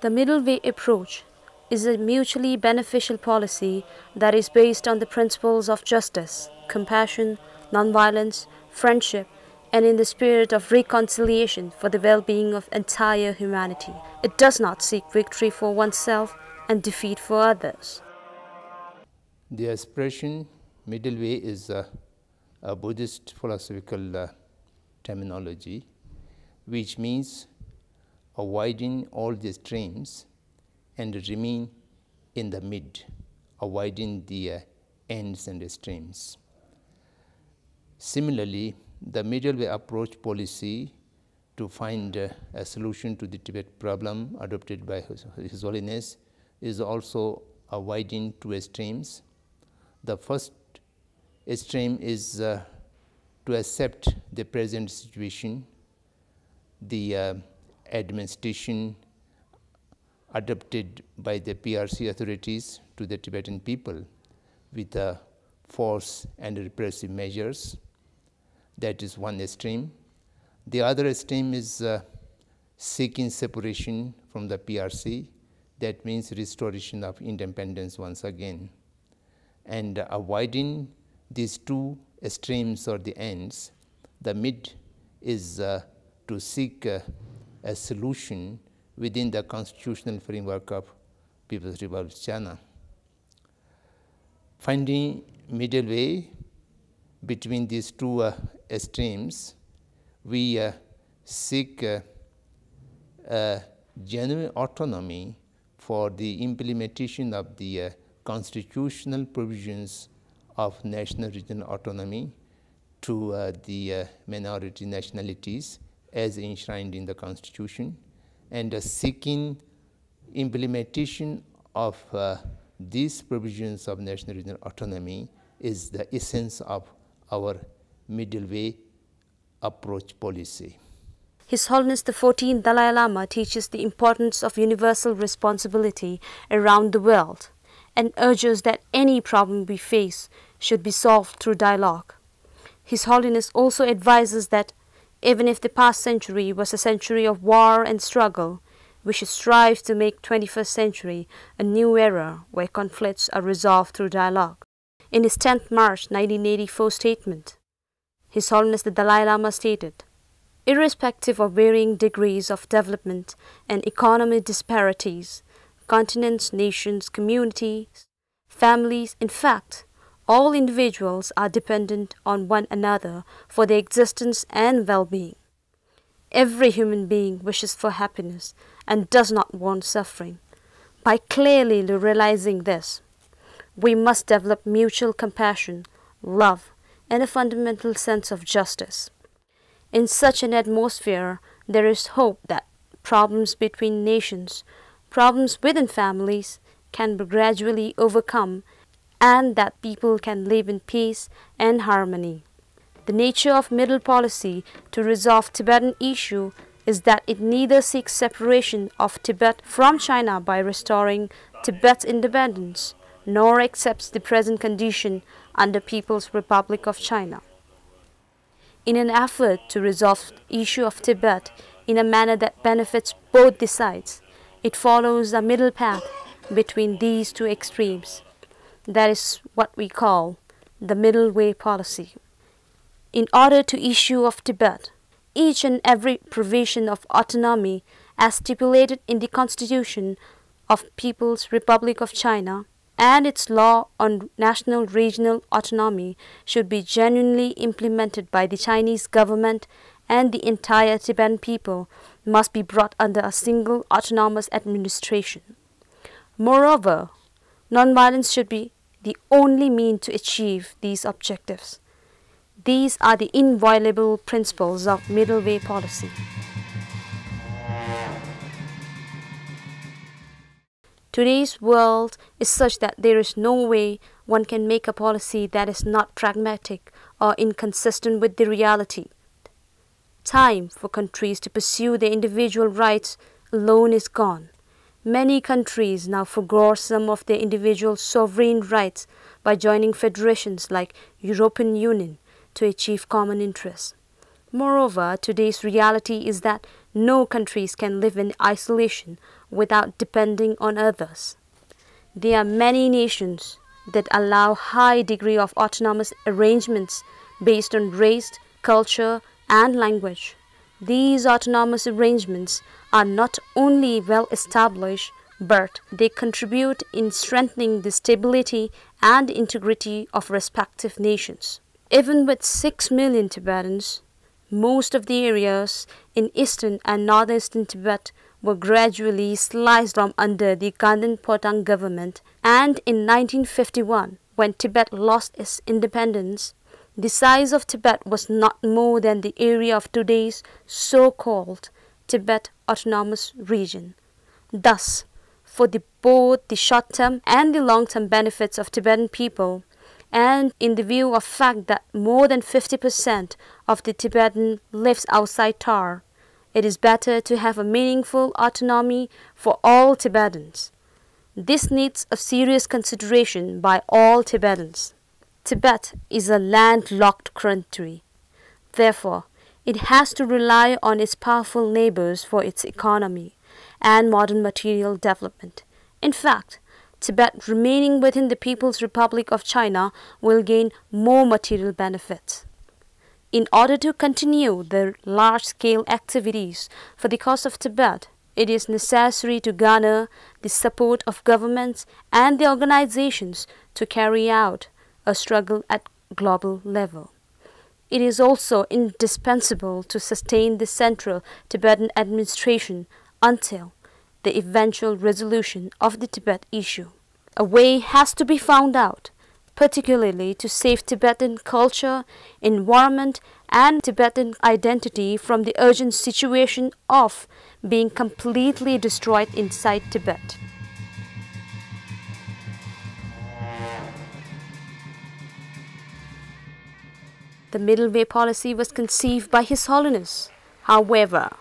The middle way approach is a mutually beneficial policy that is based on the principles of justice, compassion, nonviolence, friendship, and in the spirit of reconciliation for the well-being of entire humanity. It does not seek victory for oneself and defeat for others. The expression middle way is a Buddhist philosophical terminology, which means avoiding all the extremes and remain in the mid, avoiding the ends and extremes. Similarly, the middle way approach policy to find a solution to the Tibet problem adopted by His Holiness is also avoiding two extremes. The first extreme is to accept the present situation, the administration adopted by the PRC authorities to the Tibetan people with force and repressive measures. That is one extreme. The other extreme is seeking separation from the PRC. That means restoration of independence once again. And avoiding these two extremes or the ends, the mid is to seek a solution within the constitutional framework of People's Republic of China. Finding middle way between these two extremes, we seek genuine autonomy for the implementation of the constitutional provisions of national regional autonomy to the minority nationalities as enshrined in the Constitution, and seeking implementation of these provisions of national regional autonomy is the essence of our middle way approach policy. His Holiness the 14th Dalai Lama teaches the importance of universal responsibility around the world and urges that any problem we face should be solved through dialogue. His Holiness also advises that even if the past century was a century of war and struggle, we should strive to make 21st century a new era where conflicts are resolved through dialogue. In his 10th March 1984 statement, His Holiness the Dalai Lama stated, "Irrespective of varying degrees of development and economic disparities, continents, nations, communities, families, in fact, all individuals are dependent on one another for their existence and well-being. Every human being wishes for happiness and does not want suffering. By clearly realizing this, we must develop mutual compassion, love, and a fundamental sense of justice. In such an atmosphere, there is hope that problems between nations, problems within families can be gradually overcome and that people can live in peace and harmony. The nature of middle policy to resolve Tibetan issue is that it neither seeks separation of Tibet from China by restoring Tibet's independence, nor accepts the present condition under People's Republic of China. In an effort to resolve the issue of Tibet in a manner that benefits both the sides, it follows a middle path between these two extremes. That is what we call the middle way policy. In order to issue of Tibet, each and every provision of autonomy as stipulated in the Constitution of People's Republic of China and its law on national regional autonomy should be genuinely implemented by the Chinese government, and the entire Tibetan people must be brought under a single autonomous administration. Moreover, nonviolence should be the only means to achieve these objectives. These are the inviolable principles of middle way policy. Today's world is such that there is no way one can make a policy that is not pragmatic or inconsistent with the reality. Time for countries to pursue their individual rights alone is gone. Many countries now forgo some of their individual sovereign rights by joining federations like European Union to achieve common interests. Moreover, today's reality is that no countries can live in isolation without depending on others. There are many nations that allow high degree of autonomous arrangements based on race, culture, and language. These autonomous arrangements are not only well established, but they contribute in strengthening the stability and integrity of respective nations. Even with 6 million Tibetans, most of the areas in eastern and northeastern Tibet were gradually sliced from under the Ganden Potang government, and in 1951, when Tibet lost its independence, the size of Tibet was not more than the area of today's so-called Tibet Autonomous Region. Thus, for both the short-term and the long-term benefits of Tibetan people, and in the view of fact that more than 50% of the Tibetan lives outside Tar, it is better to have a meaningful autonomy for all Tibetans. This needs a serious consideration by all Tibetans. Tibet is a landlocked country. Therefore, it has to rely on its powerful neighbors for its economy and modern material development. In fact, Tibet remaining within the People's Republic of China will gain more material benefits. In order to continue the large-scale activities for the cause of Tibet, it is necessary to garner the support of governments and the organizations to carry out a struggle at global level. It is also indispensable to sustain the central Tibetan administration until the eventual resolution of the Tibet issue. A way has to be found out, particularly to save Tibetan culture, environment, and Tibetan identity from the urgent situation of being completely destroyed inside Tibet. The Middle Way policy was conceived by His Holiness. However,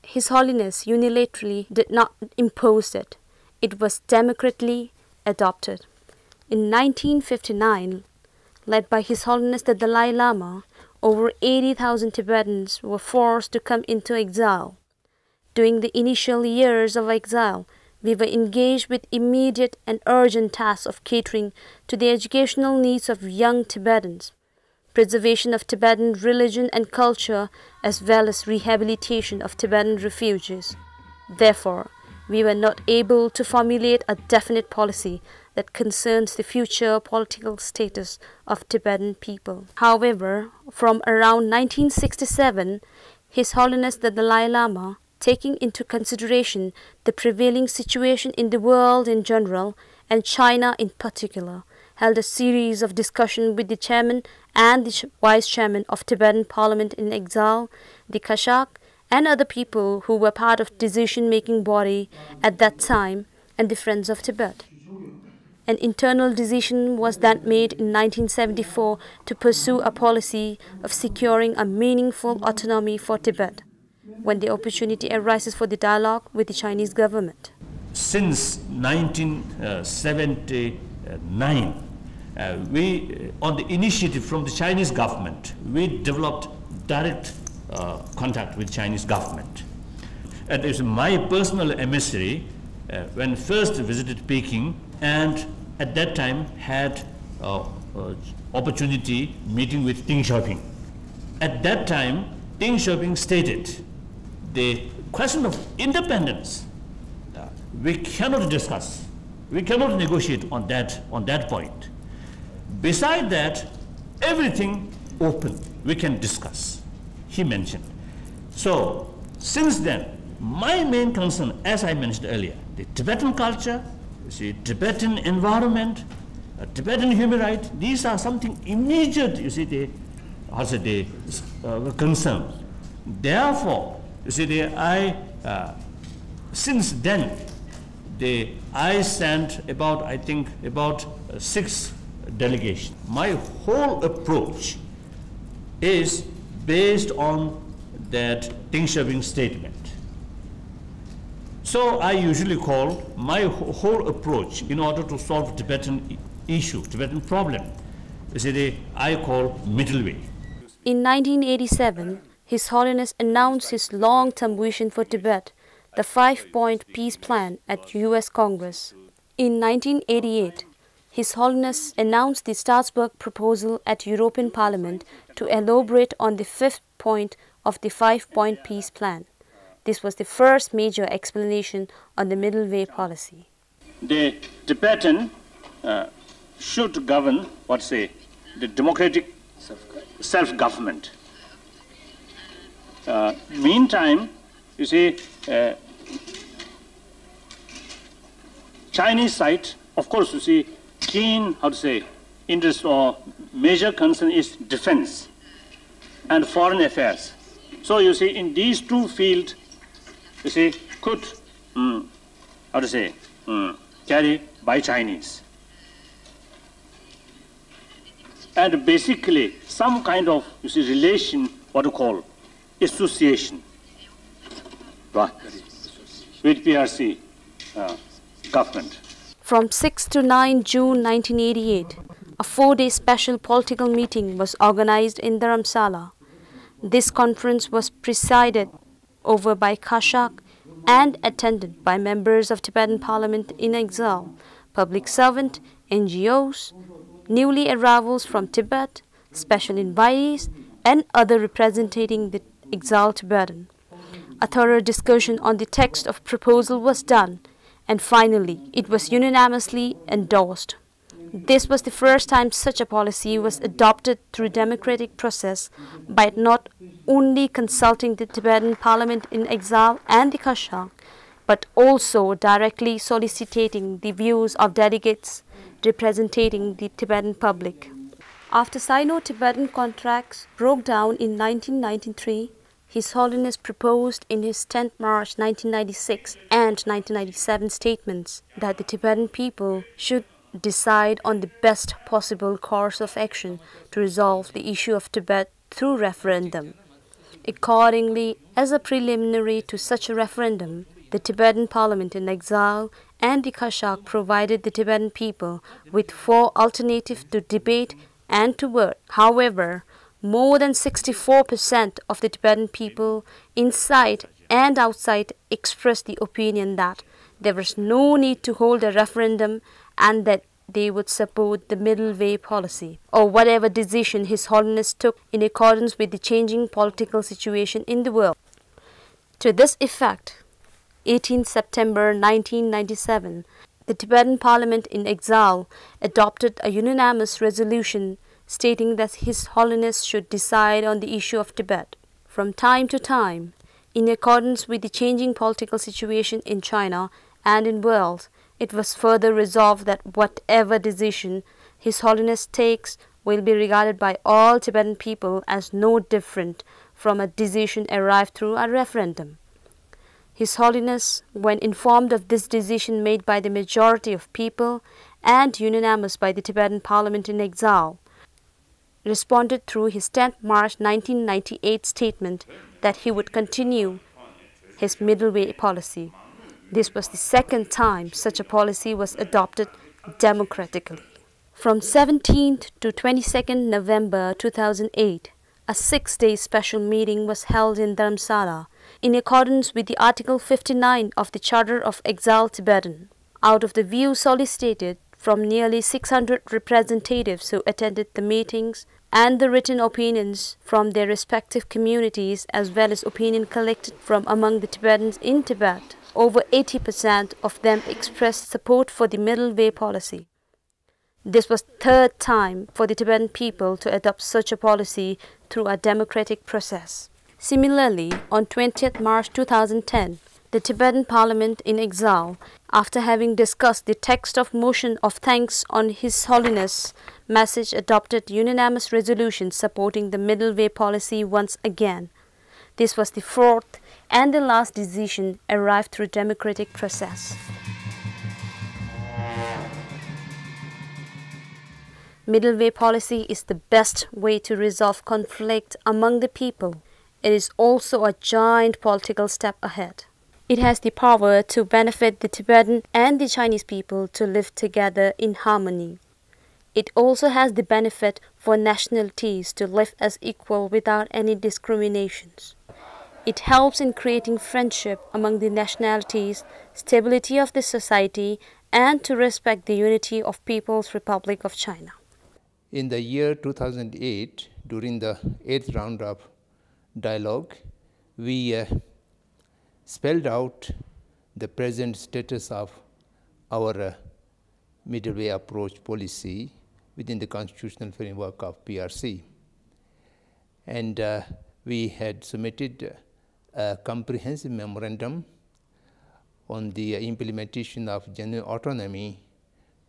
His Holiness unilaterally did not impose it. It was democratically adopted. In 1959, led by His Holiness the Dalai Lama, over 80,000 Tibetans were forced to come into exile. During the initial years of exile, we were engaged with immediate and urgent tasks of catering to the educational needs of young Tibetans, preservation of Tibetan religion and culture, as well as rehabilitation of Tibetan refugees. Therefore, we were not able to formulate a definite policy that concerns the future political status of Tibetan people. However, from around 1967, His Holiness the Dalai Lama, taking into consideration the prevailing situation in the world in general and China in particular, held a series of discussions with the chairman and the vice chairman of Tibetan Parliament in exile, the Kashak, and other people who were part of decision-making body at that time, and the Friends of Tibet. An internal decision was then made in 1974 to pursue a policy of securing a meaningful autonomy for Tibet when the opportunity arises for the dialogue with the Chinese government. Since 1979, we, on the initiative from the Chinese government, we developed direct contact with Chinese government. And it was my personal emissary when first visited Peking, and at that time had opportunity meeting with Deng Xiaoping. At that time, Deng Xiaoping stated the question of independence we cannot discuss, we cannot negotiate on that point. Beside that, everything open, we can discuss, he mentioned. So, since then, my main concern, as I mentioned earlier, the Tibetan culture, Tibetan environment, Tibetan human rights, these are something immediate, the concern. Therefore, since then, I sent about 6 delegations. My whole approach is based on that Deng Xiaoping statement. So I usually call my whole approach in order to solve Tibetan issue, Tibetan problem, I call middle way. In 1987, His Holiness announced his long-term vision for Tibet, the 5-point peace plan at US Congress. In 1988, His Holiness announced the Strasbourg proposal at European Parliament to elaborate on the 5th point of the 5-point peace plan. This was the first major explanation on the middle way policy. The Tibetan should govern, the democratic self-government. Meantime, you see, Chinese side, of course, you see, keen, interest or major concern is defense and foreign affairs. So you see, in these two fields, you see, could, carry by Chinese. And basically, some kind of, relation, association, with PRC government. From 6 to 9 June 1988, a 4-day special political meeting was organized in Dharamsala. This conference was presided over by Kashak and attended by members of Tibetan Parliament in exile, public servant, NGOs, newly arrivals from Tibet, special invitees, and other representing the exiled Tibetan. A thorough discussion on the text of proposal was done, and finally it was unanimously endorsed. This was the first time such a policy was adopted through democratic process by not only consulting the Tibetan Parliament in exile and the Kashak, but also directly soliciting the views of delegates representing the Tibetan public. After Sino-Tibetan contracts broke down in 1993, His Holiness proposed in his 10th March 1996 and 1997 statements that the Tibetan people should decide on the best possible course of action to resolve the issue of Tibet through referendum. Accordingly, as a preliminary to such a referendum, the Tibetan Parliament in exile and the Kashak provided the Tibetan people with 4 alternatives to debate and to vote. However, more than 64% of the Tibetan people inside and outside expressed the opinion that there was no need to hold a referendum and that they would support the middle way policy or whatever decision His Holiness took in accordance with the changing political situation in the world. To this effect, 18 September 1997, the Tibetan Parliament in exile adopted a unanimous resolution stating that His Holiness should decide on the issue of Tibet. From time to time, in accordance with the changing political situation in China and in the world, it was further resolved that whatever decision His Holiness takes will be regarded by all Tibetan people as no different from a decision arrived through a referendum. His Holiness, when informed of this decision made by the majority of people and unanimous by the Tibetan Parliament in exile, responded through his 10th March 1998 statement that he would continue his middle way policy. This was the second time such a policy was adopted democratically. From 17th to 22nd November 2008, a 6-day special meeting was held in Dharamsala in accordance with the Article 59 of the Charter of Exiled Tibetan. Out of the views solicited from nearly 600 representatives who attended the meetings and the written opinions from their respective communities as well as opinion collected from among the Tibetans in Tibet, over 80% of them expressed support for the middle way policy. This was the third time for the Tibetan people to adopt such a policy through a democratic process. Similarly, on 20th March 2010, the Tibetan Parliament in exile, after having discussed the text of motion of thanks on His Holiness' message, adopted unanimous resolution supporting the middle way policy once again. This was the 4th and the last decision arrived through democratic process. Middle way policy is the best way to resolve conflict among the people. It is also a giant political step ahead. It has the power to benefit the Tibetan and the Chinese people to live together in harmony. It also has the benefit for nationalities to live as equal without any discriminations. It helps in creating friendship among the nationalities, stability of the society, and to respect the unity of People's Republic of China. In the year 2008, during the 8th round of dialogue, we spelled out the present status of our middle way approach policy within the constitutional framework of PRC. And we had submitted a comprehensive memorandum on the implementation of genuine autonomy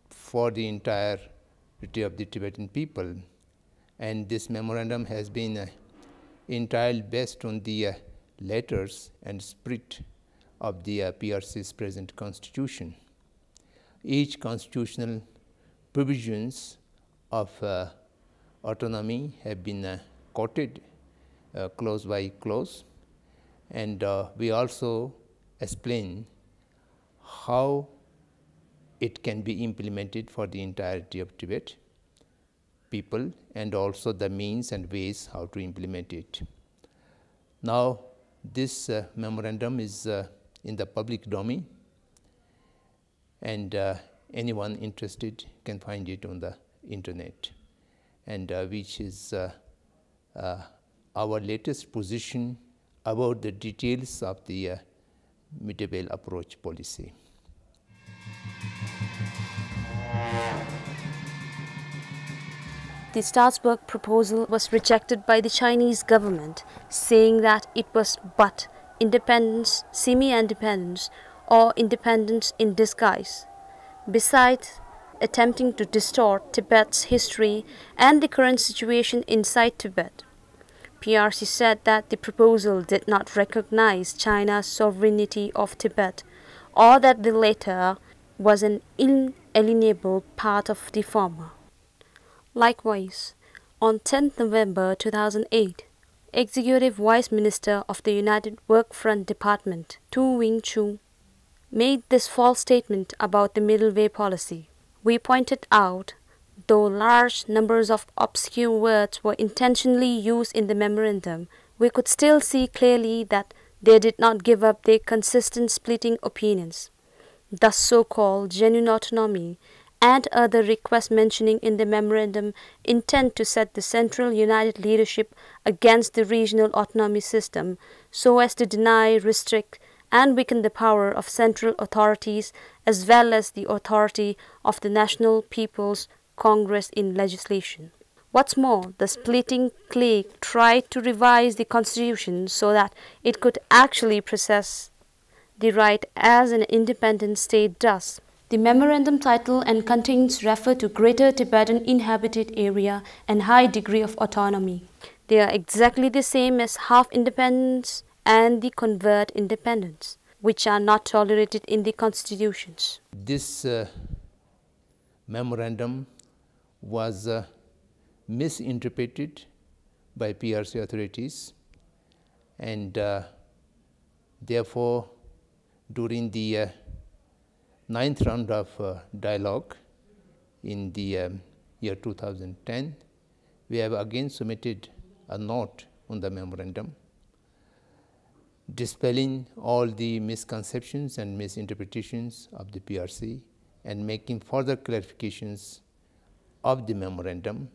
for the entirety of the Tibetan people. And this memorandum has been entirely based on the letters and spirit of the PRC's present constitution. Each constitutional provisions of autonomy have been quoted clause by clause, and we also explain how it can be implemented for the entirety of Tibet people, and also the means and ways how to implement it. Now, this memorandum is in the public domain, and anyone interested can find it on the internet, and which is our latest position about the details of the middle approach policy. The Staatsbürger proposal was rejected by the Chinese government, saying that it was but independence, semi-independence, or independence in disguise. Besides attempting to distort Tibet's history and the current situation inside Tibet, PRC said that the proposal did not recognize China's sovereignty of Tibet, or that the latter was an inalienable part of the former. Likewise, on 10th November 2008, Executive Vice Minister of the United Workfront Department, Tu Wing Chu, made this false statement about the middle way policy. We pointed out, though large numbers of obscure words were intentionally used in the memorandum, we could still see clearly that they did not give up their consistent splitting opinions. Thus so-called genuine autonomy and other requests mentioning in the memorandum intend to set the central united leadership against the regional autonomy system so as to deny, restrict, and weaken the power of central authorities as well as the authority of the National People's Congress in legislation. What's more, the splitting clique tried to revise the constitution so that it could actually possess the right as an independent state does. The memorandum title and contents refer to Greater Tibetan Inhabited Area and high degree of autonomy. They are exactly the same as half independence and the convert independence, which are not tolerated in the constitutions. This memorandum was misinterpreted by PRC authorities, and therefore during the 9th round of dialogue in the year 2010, we have again submitted a note on the memorandum dispelling all the misconceptions and misinterpretations of the PRC and making further clarifications of the memorandum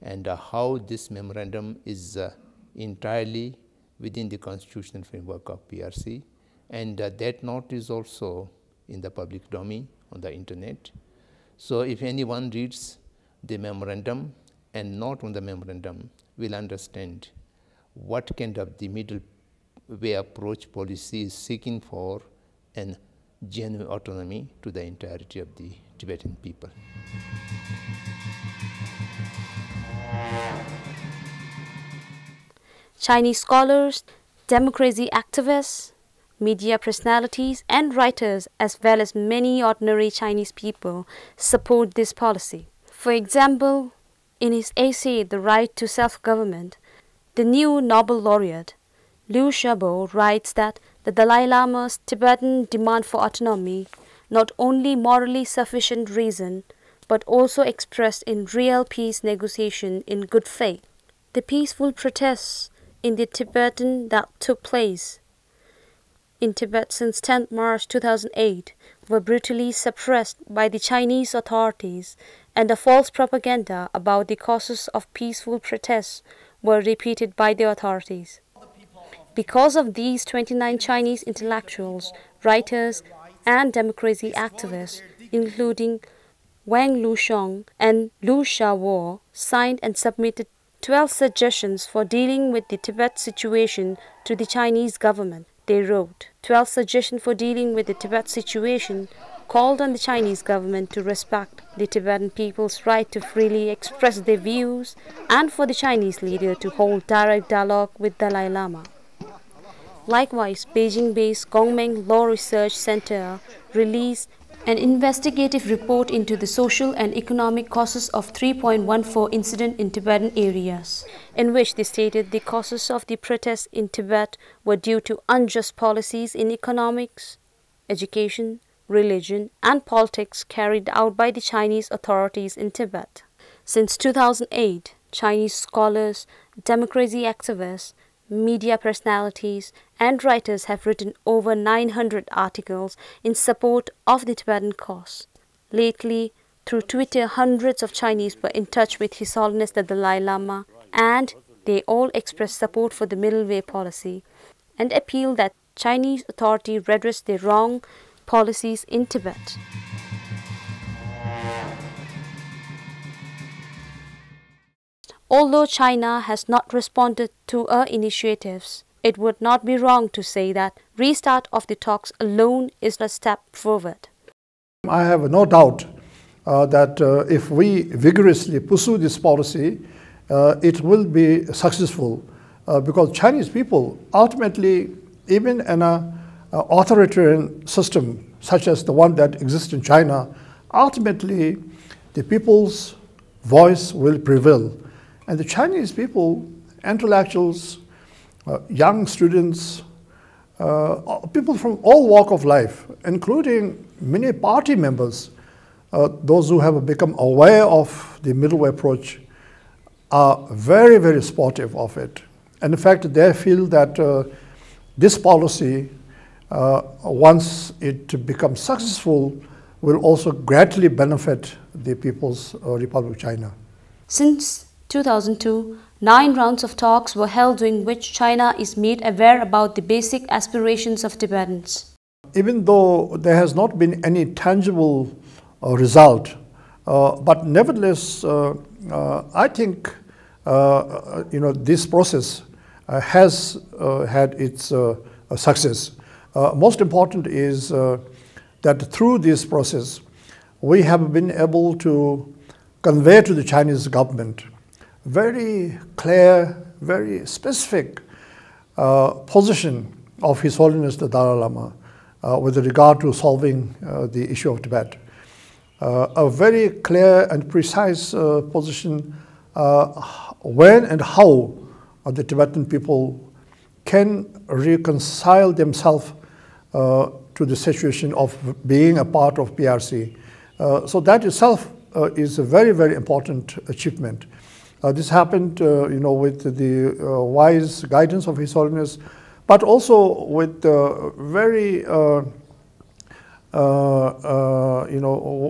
and how this memorandum is entirely within the constitutional framework of PRC, and that note is also in the public domain on the internet. So if anyone reads the memorandum and note on the memorandum, will understand what kind of the middle way approach policy is seeking for an genuine autonomy to the entirety of the Tibetan people. Chinese scholars, democracy activists, media personalities and writers, as well as many ordinary Chinese people, support this policy. For example, in his essay The Right to Self-Government, the new Nobel laureate Liu Xiaobo writes that the Dalai Lama's Tibetan demand for autonomy not only morally sufficient reason, but also expressed in real peace negotiation in good faith. The peaceful protests in the Tibetan that took place in Tibet since 10 March 2008 were brutally suppressed by the Chinese authorities, and the false propaganda about the causes of peaceful protests were repeated by the authorities. Because of these, 29 Chinese intellectuals, writers, and democracy activists, including Wang Luxiong and Liu Xiaobo, signed and submitted 12 suggestions for dealing with the Tibet situation to the Chinese government. They wrote, 12 suggestions for dealing with the Tibet situation called on the Chinese government to respect the Tibetan people's right to freely express their views and for the Chinese leader to hold direct dialogue with Dalai Lama. Likewise, Beijing-based Gongmeng Law Research Center released an investigative report into the social and economic causes of 3.14 incident in Tibetan areas, in which they stated the causes of the protests in Tibet were due to unjust policies in economics, education, religion, and politics carried out by the Chinese authorities in Tibet. Since 2008, Chinese scholars, democracy activists, media personalities, and writers have written over 900 articles in support of the Tibetan cause. Lately, through Twitter, hundreds of Chinese were in touch with His Holiness the Dalai Lama, and they all expressed support for the Middle Way policy and appealed that Chinese authorities redress their wrong policies in Tibet. Although China has not responded to our initiatives, it would not be wrong to say that restart of the talks alone is a step forward. I have no doubt that if we vigorously pursue this policy, it will be successful because Chinese people ultimately, even in an authoritarian system such as the one that exists in China, ultimately the people's voice will prevail. And the Chinese people, intellectuals, young students, people from all walks of life, including many party members, those who have become aware of the Middle Way approach, are very, very supportive of it. And in fact, they feel that this policy, once it becomes successful, will also greatly benefit the People's Republic of China. Since 2002, 9 rounds of talks were held during which China is made aware about the basic aspirations of Tibetans. Even though there has not been any tangible result, but nevertheless, I think this process has had its success. Most important is that through this process, we have been able to convey to the Chinese government very clear, very specific position of His Holiness the Dalai Lama with regard to solving the issue of Tibet. A very clear and precise position when and how the Tibetan people can reconcile themselves to the situation of being a part of PRC. So that itself is a very, very important achievement. This happened, with the wise guidance of His Holiness, but also with very,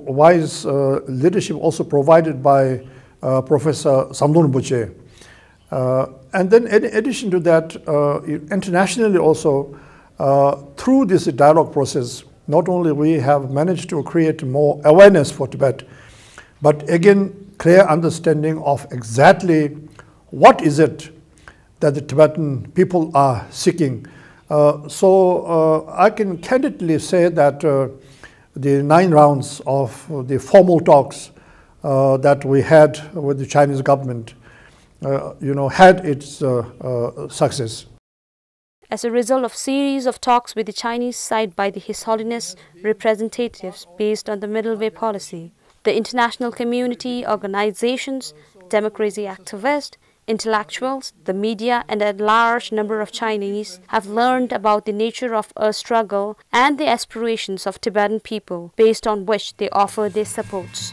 wise leadership also provided by Professor Samdung Rinpoche. And then in addition to that, internationally also, through this dialogue process, not only we have managed to create more awareness for Tibet, but again, clear understanding of exactly what is it that the Tibetan people are seeking. So I can candidly say that the 9 rounds of the formal talks that we had with the Chinese government, had its success. As a result of series of talks with the Chinese side by the His Holiness representatives based on the Middle Way policy, the international community, organizations, democracy activists, intellectuals, the media, and a large number of Chinese have learned about the nature of our struggle and the aspirations of Tibetan people, based on which they offer their supports.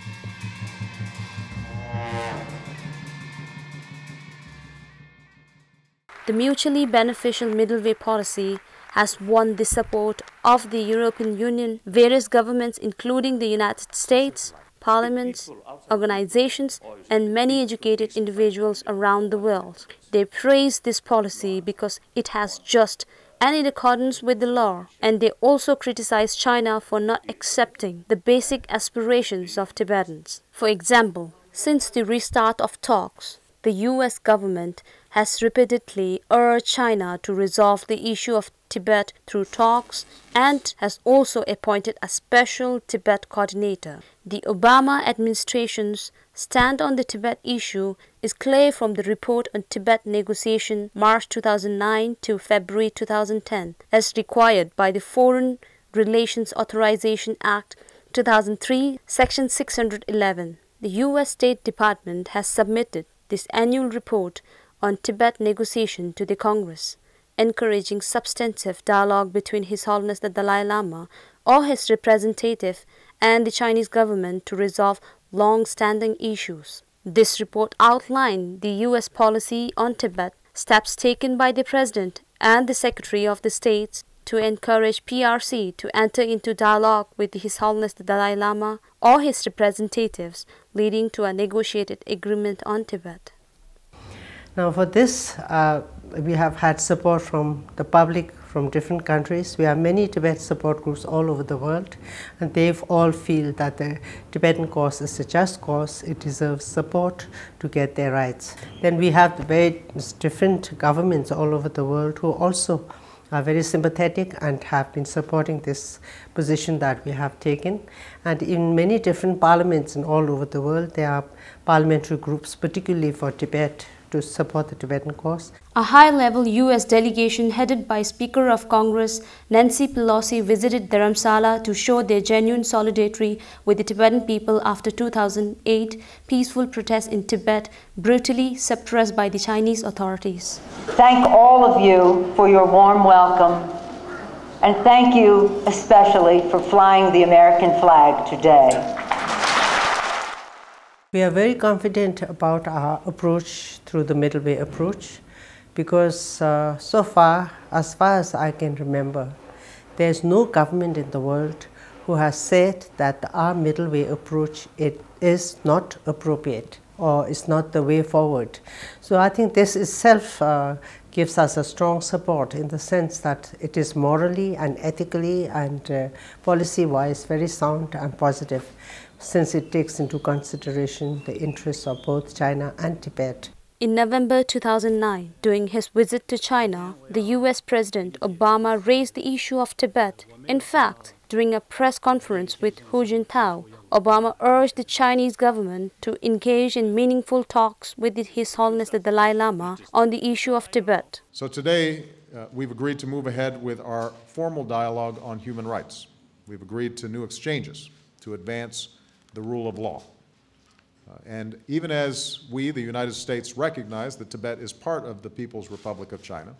The mutually beneficial middle way policy has won the support of the European Union, various governments including the United States, parliaments, organizations, and many educated individuals around the world. They praise this policy because it has just and in accordance with the law, and they also criticize China for not accepting the basic aspirations of Tibetans. For example, since the restart of talks, the US government has repeatedly urged China to resolve the issue of Tibet through talks and has also appointed a special Tibet coordinator. The Obama administration's stand on the Tibet issue is clear from the report on Tibet negotiation March 2009 to February 2010, as required by the Foreign Relations Authorization Act 2003, Section 611. The U.S. State Department has submitted this annual report on Tibet negotiation to the Congress, encouraging substantive dialogue between His Holiness the Dalai Lama or his representative and the Chinese government to resolve long-standing issues. This report outlined the U.S. policy on Tibet, steps taken by the President and the Secretary of the States to encourage PRC to enter into dialogue with His Holiness the Dalai Lama or his representatives, leading to a negotiated agreement on Tibet. Now for this, we have had support from the public from different countries. We have many Tibet support groups all over the world, and they all feel that the Tibetan cause is a just cause. It deserves support to get their rights. Then we have the very different governments all over the world who also are very sympathetic and have been supporting this position that we have taken. And in many different parliaments and all over the world, there are parliamentary groups, particularly for Tibet, to support the Tibetan cause. A high-level U.S. delegation headed by Speaker of Congress Nancy Pelosi visited Dharamsala to show their genuine solidarity with the Tibetan people after 2008 peaceful protests in Tibet brutally suppressed by the Chinese authorities. Thank all of you for your warm welcome, and thank you especially for flying the American flag today. We are very confident about our approach through the middle way approach because so far as I can remember, there is no government in the world who has said that our middle way approach is not appropriate or is not the way forward. So I think this itself gives us a strong support in the sense that it is morally and ethically and policy-wise very sound and positive, since it takes into consideration the interests of both China and Tibet. In November 2009, during his visit to China, the US President Obama raised the issue of Tibet. In fact, during a press conference with Hu Jintao, Obama urged the Chinese government to engage in meaningful talks with His Holiness the Dalai Lama on the issue of Tibet. So today, we've agreed to move ahead with our formal dialogue on human rights. We've agreed to new exchanges to advance the rule of law. And even as we, the United States, recognize that Tibet is part of the People's Republic of China,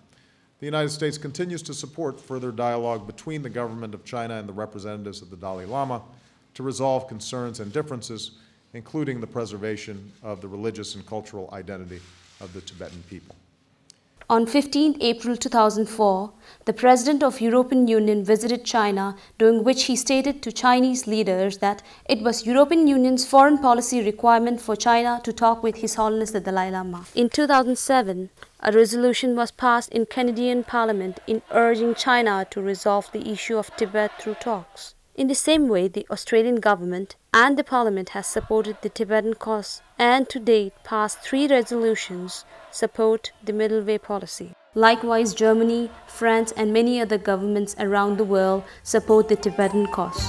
the United States continues to support further dialogue between the government of China and the representatives of the Dalai Lama to resolve concerns and differences, including the preservation of the religious and cultural identity of the Tibetan people. On 15 April 2004, the President of European Union visited China, during which he stated to Chinese leaders that it was European Union's foreign policy requirement for China to talk with His Holiness the Dalai Lama. In 2007, a resolution was passed in Canadian Parliament in urging China to resolve the issue of Tibet through talks. In the same way, the Australian government and the Parliament has supported the Tibetan cause and to date passed 3 resolutions support the middle way policy. Likewise, Germany, France and many other governments around the world support the Tibetan cause.